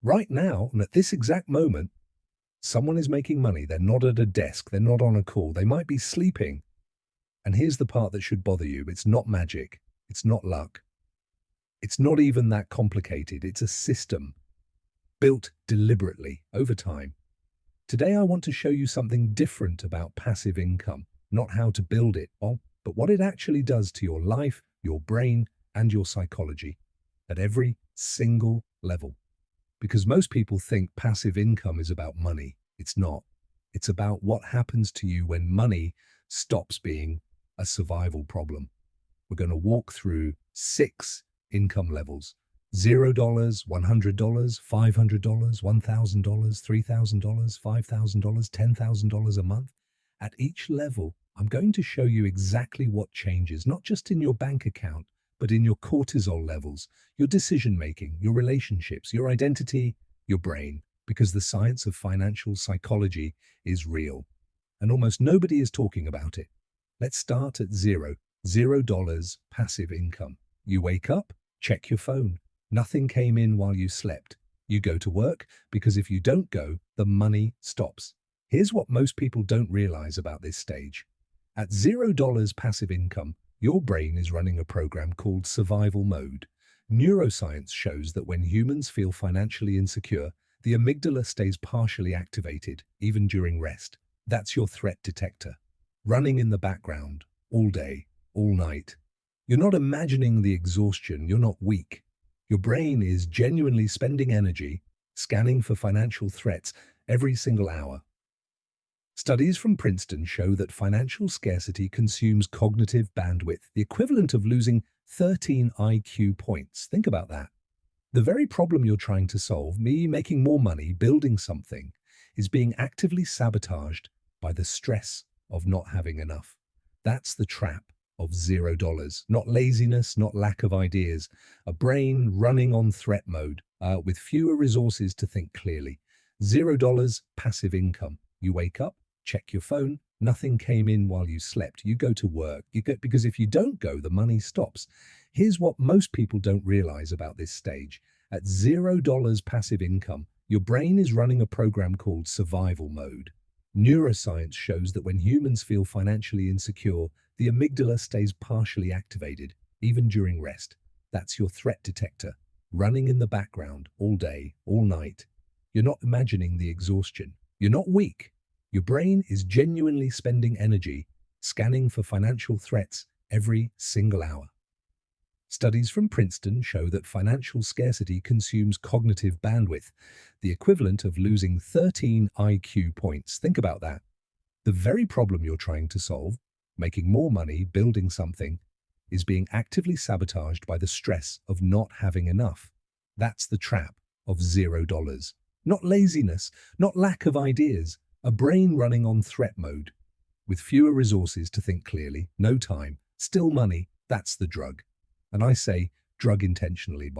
Right now, and at this exact moment, someone is making money. They're not at a desk. They're not on a call. They might be sleeping. And here's the part that should bother you. It's not magic. It's not luck. It's not even that complicated. It's a system built deliberately over time. Today, I want to show you something different about passive income, not how to build it, but what it actually does to your life, your brain, and your psychology at every single level. Because most people think passive income is about money. It's not. It's about what happens to you when money stops being a survival problem. We're going to walk through 6 income levels: $0, $100, $500, $1,000, $3,000, $5,000, $10,000 a month. At each level, I'm going to show you exactly what changes, not just in your bank account, but in your cortisol levels, your decision-making, your relationships, your identity, your brain, because the science of financial psychology is real. And almost nobody is talking about it. Let's start at zero. $0 passive income. You wake up, check your phone. Nothing came in while you slept. You go to work because if you don't go, the money stops. Here's what most people don't realize about this stage. At $0 passive income, your brain is running a program called survival mode. Neuroscience shows that when humans feel financially insecure, the amygdala stays partially activated, even during rest. That's your threat detector, running in the background, all day, all night. You're not imagining the exhaustion, you're not weak. Your brain is genuinely spending energy, scanning for financial threats every single hour. Studies from Princeton show that financial scarcity consumes cognitive bandwidth, the equivalent of losing 13 IQ points. Think about that. The very problem you're trying to solve, me making more money, building something, is being actively sabotaged by the stress of not having enough. That's the trap of $0. Not laziness, not lack of ideas. A brain running on threat mode, with fewer resources to think clearly. $0 passive income. You wake up, check your phone, nothing came in while you slept. You go to work, because if you don't go, the money stops. Here's what most people don't realize about this stage. At $0 passive income, your brain is running a program called survival mode. Neuroscience shows that when humans feel financially insecure, the amygdala stays partially activated, even during rest. That's your threat detector, running in the background all day, all night. You're not imagining the exhaustion. You're not weak. Your brain is genuinely spending energy, scanning for financial threats every single hour. Studies from Princeton show that financial scarcity consumes cognitive bandwidth, the equivalent of losing 13 IQ points. Think about that. The very problem you're trying to solve, making more money, building something, is being actively sabotaged by the stress of not having enough. That's the trap of $0. Not laziness, not lack of ideas, a brain running on threat mode. With fewer resources to think clearly, no time, still money, that's the drug. And I say drug intentionally,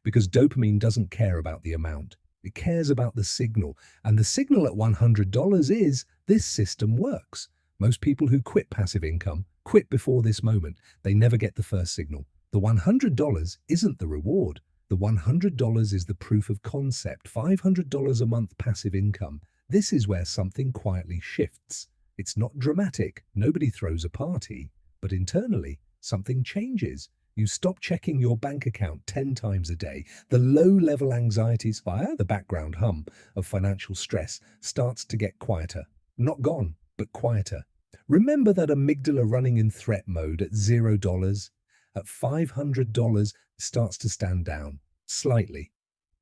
because dopamine doesn't care about the amount. It cares about the signal. And the signal at $100 is this system works. Most people who quit passive income quit before this moment. They never get the first signal. The $100 isn't the reward. The $100 is the proof of concept. $500 a month passive income. This is where something quietly shifts. It's not dramatic. Nobody throws a party. But internally, something changes. You stop checking your bank account 10 times a day. The low-level anxieties via the background hum of financial stress starts to get quieter. Not gone, but quieter. Remember that amygdala running in threat mode at $0. At $500, starts to stand down, slightly.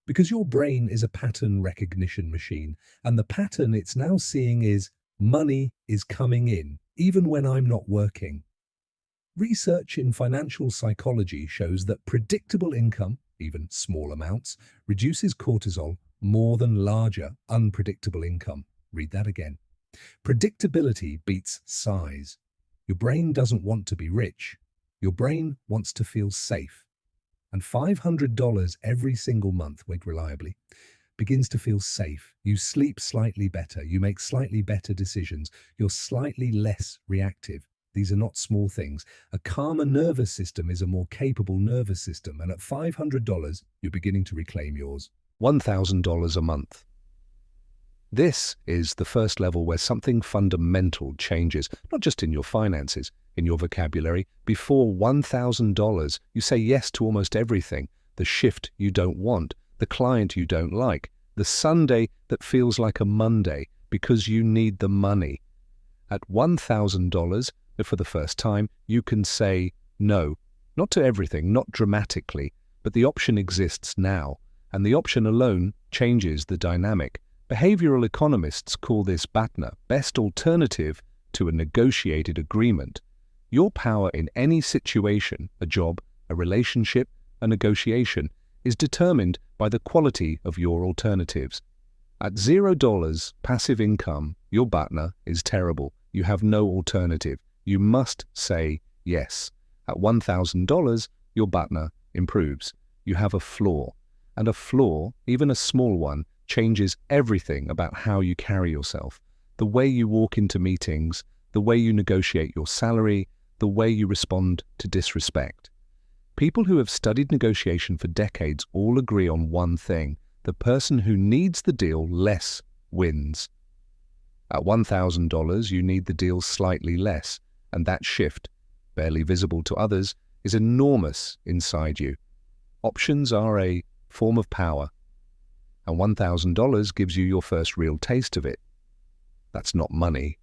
Because your brain is a pattern recognition machine, and the pattern it's now seeing is money is coming in, even when I'm not working. Research in financial psychology shows that predictable income, even small amounts, reduces cortisol more than larger, unpredictable income. Read that again. Predictability beats size. Your brain doesn't want to be rich. Your brain wants to feel safe. And $500 every single month, wait reliably, begins to feel safe. You sleep slightly better. You make slightly better decisions. You're slightly less reactive. These are not small things. A calmer nervous system is a more capable nervous system, and at $500, you're beginning to reclaim yours. $1,000 a month. This is the first level where something fundamental changes, not just in your finances, in your vocabulary. Before $1,000, you say yes to almost everything. The shift you don't want, the client you don't like, the Sunday that feels like a Monday because you need the money. At $1,000, for the first time, you can say no, not to everything, not dramatically, but the option exists now, and the option alone changes the dynamic. Behavioral economists call this BATNA, best alternative to a negotiated agreement. Your power in any situation, a job, a relationship, a negotiation, is determined by the quality of your alternatives. At $0 passive income, your BATNA is terrible. You have no alternative. You must say yes. At $1,000, your BATNA improves. You have a floor. And a floor, even a small one, changes everything about how you carry yourself. The way you walk into meetings, the way you negotiate your salary, the way you respond to disrespect. People who have studied negotiation for decades all agree on one thing: the person who needs the deal less wins. At $1,000, you need the deal slightly less, and that shift, barely visible to others, is enormous inside you. Options are a form of power, and $1,000 gives you your first real taste of it. That's not money.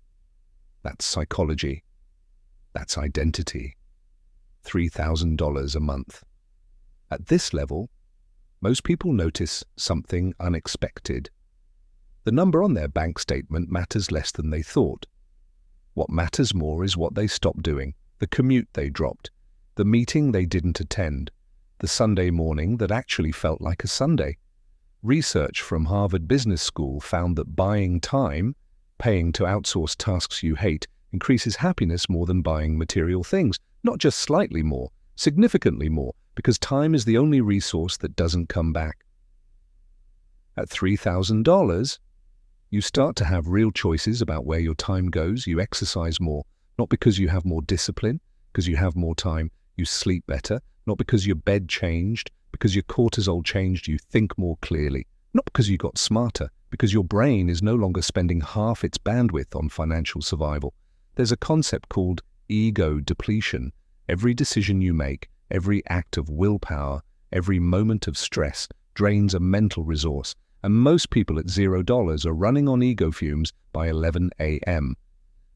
That's psychology. That's identity. $3,000 a month. At this level, most people notice something unexpected. The number on their bank statement matters less than they thought. What matters more is what they stopped doing, the commute they dropped, the meeting they didn't attend, the Sunday morning that actually felt like a Sunday. Research from Harvard Business School found that buying time, paying to outsource tasks you hate, increases happiness more than buying material things. Not just slightly more, significantly more, because time is the only resource that doesn't come back. At $3,000, you start to have real choices about where your time goes. You exercise more, not because you have more discipline, because you have more time. You sleep better, not because your bed changed, because your cortisol changed. You think more clearly, not because you got smarter, because your brain is no longer spending half its bandwidth on financial survival. There's a concept called ego depletion. Every decision you make, every act of willpower, every moment of stress drains a mental resource, and most people at $0 are running on ego fumes by 11 a.m.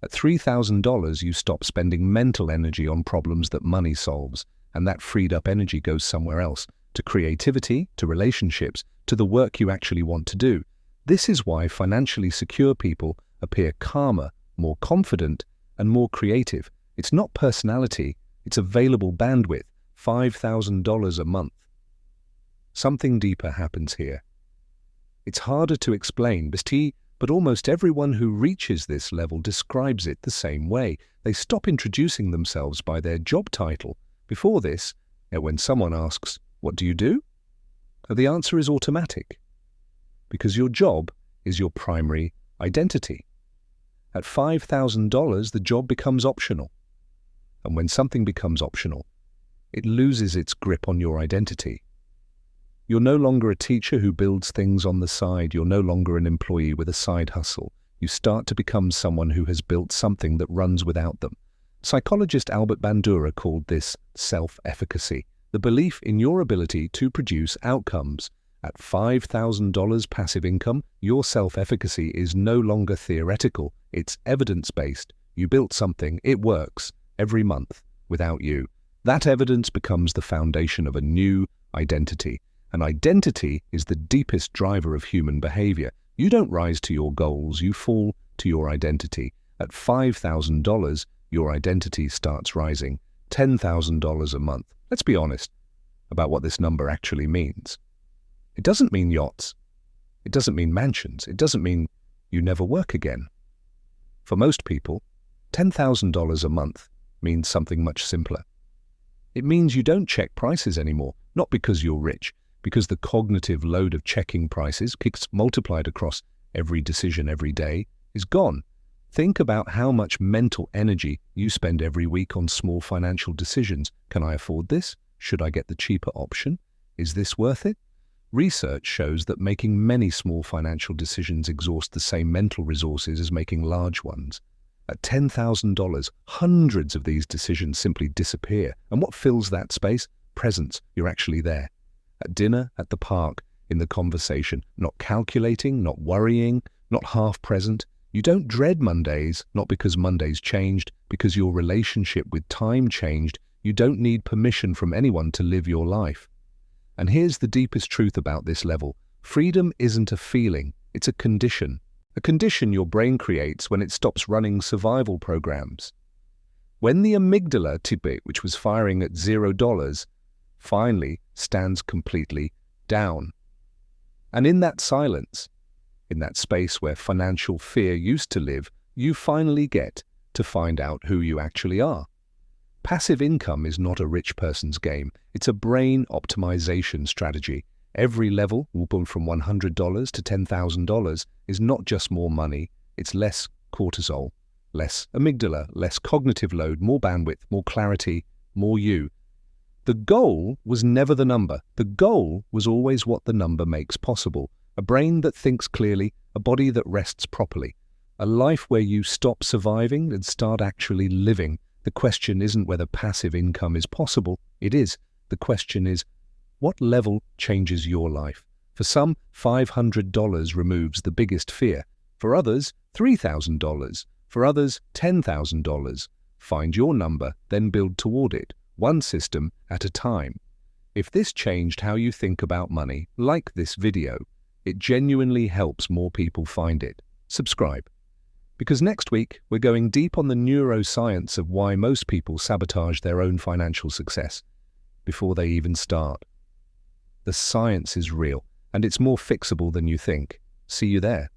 At $3,000, you stop spending mental energy on problems that money solves, and that freed up energy goes somewhere else, to creativity, to relationships, to the work you actually want to do. This is why financially secure people appear calmer, more confident, and more creative. It's not personality, it's available bandwidth, $5,000 a month. Something deeper happens here. It's harder to explain, but almost everyone who reaches this level describes it the same way. They stop introducing themselves by their job title. Before this, when someone asks, "What do you do?" the answer is automatic, because your job is your primary identity. At $5,000, the job becomes optional. And when something becomes optional, it loses its grip on your identity. You're no longer a teacher who builds things on the side. You're no longer an employee with a side hustle. You start to become someone who has built something that runs without them. Psychologist Bandura called this self-efficacy, the belief in your ability to produce outcomes. At $5,000 passive income, your self-efficacy is no longer theoretical. It's evidence-based. You built something, it works, every month, without you. That evidence becomes the foundation of a new identity. An identity is the deepest driver of human behavior. You don't rise to your goals, you fall to your identity. At $5,000, your identity starts rising. $10,000 a month. Let's be honest about what this number actually means. It doesn't mean yachts. It doesn't mean mansions. It doesn't mean you never work again. For most people, $10,000 a month means something much simpler. It means you don't check prices anymore, not because you're rich, because the cognitive load of checking prices, multiplied across every decision every day, is gone. Think about how much mental energy you spend every week on small financial decisions. Can I afford this? Should I get the cheaper option? Is this worth it? Research shows that making many small financial decisions exhaust the same mental resources as making large ones. At $10,000, hundreds of these decisions simply disappear. And what fills that space? Presence. You're actually there. At dinner, at the park, in the conversation, not calculating, not worrying, not half present. You don't dread Mondays, not because Mondays changed, because your relationship with time changed. You don't need permission from anyone to live your life. And here's the deepest truth about this level. Freedom isn't a feeling, it's a condition. A condition your brain creates when it stops running survival programs. When the amygdala, which was firing at $0, finally stands completely down. And in that silence, in that space where financial fear used to live, you finally get to find out who you actually are. Passive income is not a rich person's game. It's a brain optimization strategy. Every level, from $100 to $10,000, is not just more money, it's less cortisol, less amygdala, less cognitive load, more bandwidth, more clarity, more you. The goal was never the number. The goal was always what the number makes possible. A brain that thinks clearly, a body that rests properly. A life where you stop surviving and start actually living. The question isn't whether passive income is possible. It is. The question is, what level changes your life? For some, $500 removes the biggest fear. For others, $3,000. For others, $10,000. Find your number, then build toward it, one system at a time. If this changed how you think about money, like this video, it genuinely helps more people find it. Subscribe. Because next week, we're going deep on the neuroscience of why most people sabotage their own financial success before they even start. The science is real, and it's more fixable than you think. See you there.